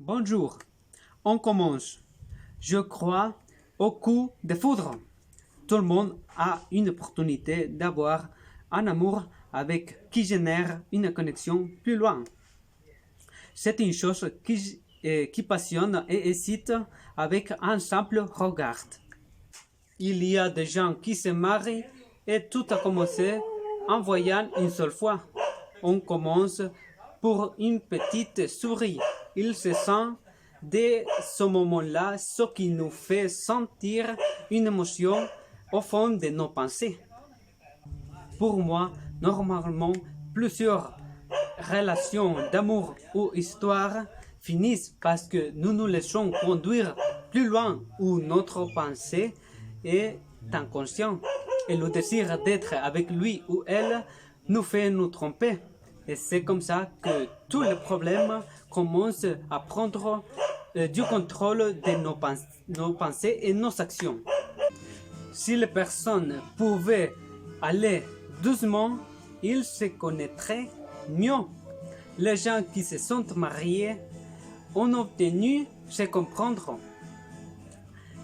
Bonjour, on commence. Je crois au coup de foudre. Tout le monde a une opportunité d'avoir un amour avec qui génère une connexion plus loin. C'est une chose qui passionne et excite avec un simple regard. Il y a des gens qui se marient et tout a commencé en voyant une seule fois. On commence pour une petite souris. Il se sent dès ce moment-là ce qui nous fait sentir une émotion au fond de nos pensées. Pour moi, normalement, plusieurs relations d'amour ou histoires finissent parce que nous nous laissons conduire plus loin où notre pensée est inconsciente et le désir d'être avec lui ou elle nous fait nous tromper. Et c'est comme ça que tous les problèmes commencent à prendre du contrôle de nos pensées et nos actions. Si les personnes pouvaient aller doucement, ils se connaîtraient mieux. Les gens qui se sont mariés ont obtenu se comprendre,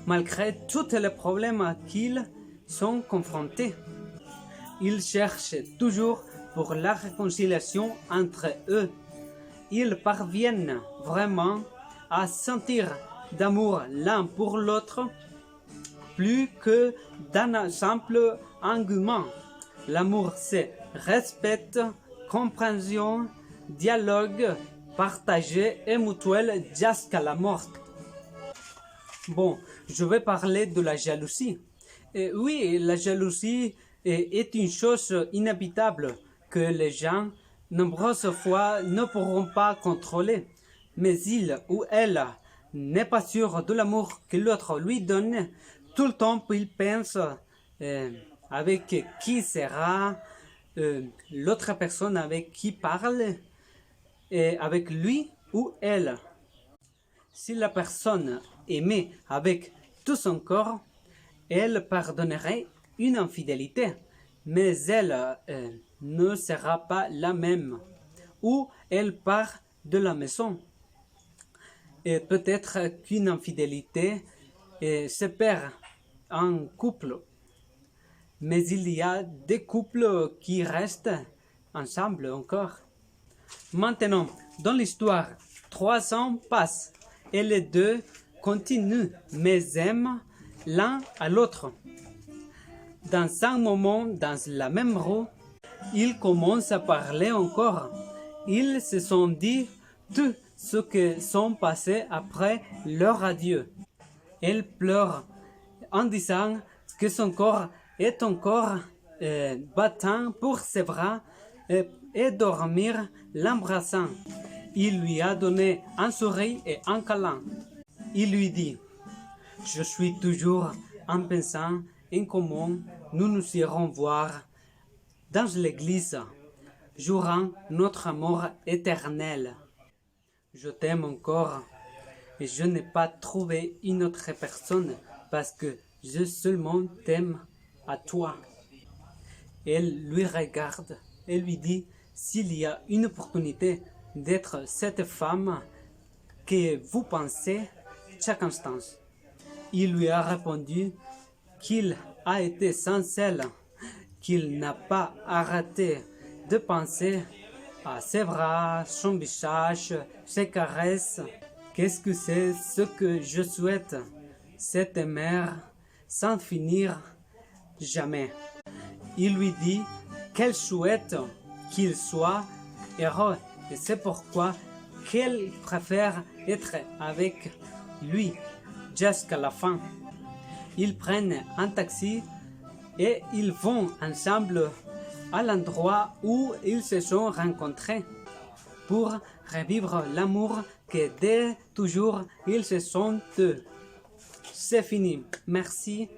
malgré tous les problèmes qu'ils sont confrontés. Ils cherchent toujours pour la réconciliation entre eux. Ils parviennent vraiment à sentir d'amour l'un pour l'autre plus que d'un simple engouement. L'amour, c'est respect, compréhension, dialogue, partagé et mutuel jusqu'à la mort. Bon, je vais parler de la jalousie. Et oui, la jalousie est une chose inévitable que les gens, nombreuses fois, ne pourront pas contrôler. Mais il ou elle n'est pas sûr de l'amour que l'autre lui donne. Tout le temps, il pense avec qui sera l'autre personne avec qui parle, et avec lui ou elle. Si la personne aimait avec tout son corps, elle pardonnerait une infidélité, mais elle ne sera pas la même, ou elle part de la maison. Et peut-être qu'une infidélité se perd en couple, mais il y a des couples qui restent ensemble encore. Maintenant, dans l'histoire, 3 ans passent et les deux continuent, mais aiment l'un à l'autre. Dans un moment, dans la même rue, ils commencent à parler encore. Ils se sont dit tout ce que sont passés après leur adieu. Elle pleure en disant que son corps est encore battant pour ses bras et dormir l'embrassant. Il lui a donné un sourire et un câlin. Il lui dit: je suis toujours en pensant en comment nous nous irons voir dans l'église, jurant notre amour éternel. Je t'aime encore et je n'ai pas trouvé une autre personne parce que je seulement t'aime à toi. Elle lui regarde et lui dit s'il y a une opportunité d'être cette femme que vous pensez chaque instant. Il lui a répondu qu'il a été sans elle, qu'il n'a pas arrêté de penser à ses bras, son visage, ses caresses. Qu'est-ce que c'est ce que je souhaite? C'est aimer sans finir jamais. Il lui dit qu'elle souhaite qu'il soit heureux et c'est pourquoi qu'elle préfère être avec lui jusqu'à la fin. Ils prennent un taxi et ils vont ensemble à l'endroit où ils se sont rencontrés pour revivre l'amour que dès toujours ils se sont eux. C'est fini. Merci.